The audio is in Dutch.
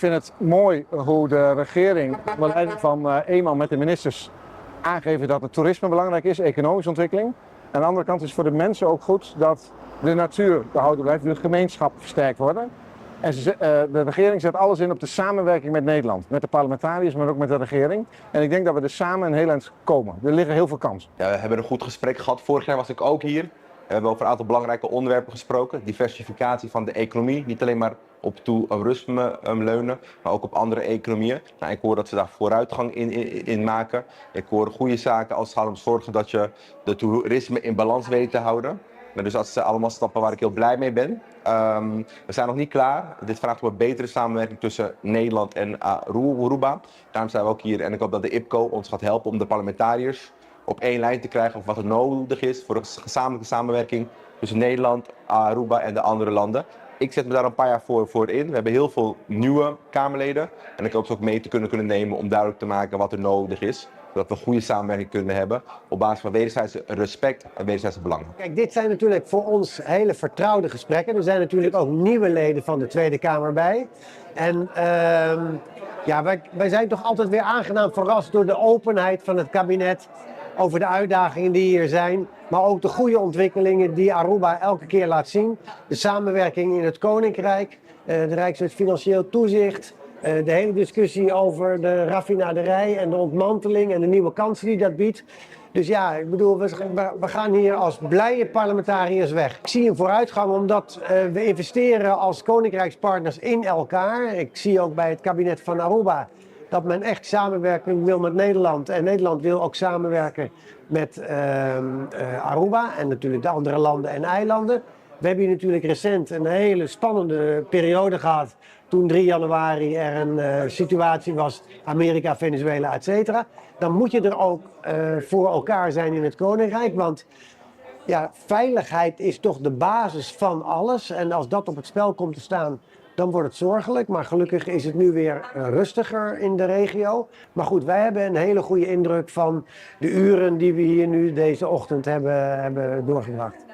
vind het mooi hoe de regering, onder leiding van eenmaal met de ministers, aangeven dat het toerisme belangrijk is, economische ontwikkeling. Aan de andere kant is het voor de mensen ook goed dat de natuur behouden blijft, de gemeenschap versterkt worden. En de regering zet alles in op de samenwerking met Nederland, met de parlementariërs, maar ook met de regering. En ik denk dat we er samen een heel eind komen. Er liggen heel veel kansen. Ja, we hebben een goed gesprek gehad. Vorig jaar was ik ook hier. We hebben over een aantal belangrijke onderwerpen gesproken. Diversificatie van de economie, niet alleen maar op toerisme leunen, maar ook op andere economieën. Nou, ik hoor dat ze daar vooruitgang in maken. Ik hoor goede zaken als het gaat om zorgen dat je de toerisme in balans weet te houden. Dus dat zijn allemaal stappen waar ik heel blij mee ben. We zijn nog niet klaar. Dit vraagt om een betere samenwerking tussen Nederland en Aruba. Daarom zijn we ook hier en ik hoop dat de IPCO ons gaat helpen om de parlementariërs op één lijn te krijgen over wat er nodig is voor een gezamenlijke samenwerking tussen Nederland, Aruba en de andere landen. Ik zet me daar een paar jaar voor in. We hebben heel veel nieuwe Kamerleden en ik hoop ze ook mee te kunnen nemen om duidelijk te maken wat er nodig is. Zodat we goede samenwerking kunnen hebben op basis van wederzijds respect en wederzijds belang. Kijk, dit zijn natuurlijk voor ons hele vertrouwde gesprekken. Er zijn natuurlijk ook nieuwe leden van de Tweede Kamer bij. En ja, wij zijn toch altijd weer aangenaam verrast door de openheid van het kabinet over de uitdagingen die hier zijn. Maar ook de goede ontwikkelingen die Aruba elke keer laat zien. De samenwerking in het Koninkrijk, de Rijkswet Financieel Toezicht. De hele discussie over de raffinaderij en de ontmanteling en de nieuwe kansen die dat biedt. Dus ja, ik bedoel, we gaan hier als blije parlementariërs weg. Ik zie een vooruitgang omdat we investeren als koninkrijkspartners in elkaar. Ik zie ook bij het kabinet van Aruba dat men echt samenwerking wil met Nederland. En Nederland wil ook samenwerken met Aruba en natuurlijk de andere landen en eilanden. We hebben hier natuurlijk recent een hele spannende periode gehad. Toen 3 januari er een situatie was, Amerika, Venezuela, etc. Dan moet je er ook voor elkaar zijn in het Koninkrijk. Want ja, veiligheid is toch de basis van alles. En als dat op het spel komt te staan, dan wordt het zorgelijk. Maar gelukkig is het nu weer rustiger in de regio. Maar goed, wij hebben een hele goede indruk van de uren die we hier nu deze ochtend hebben doorgebracht.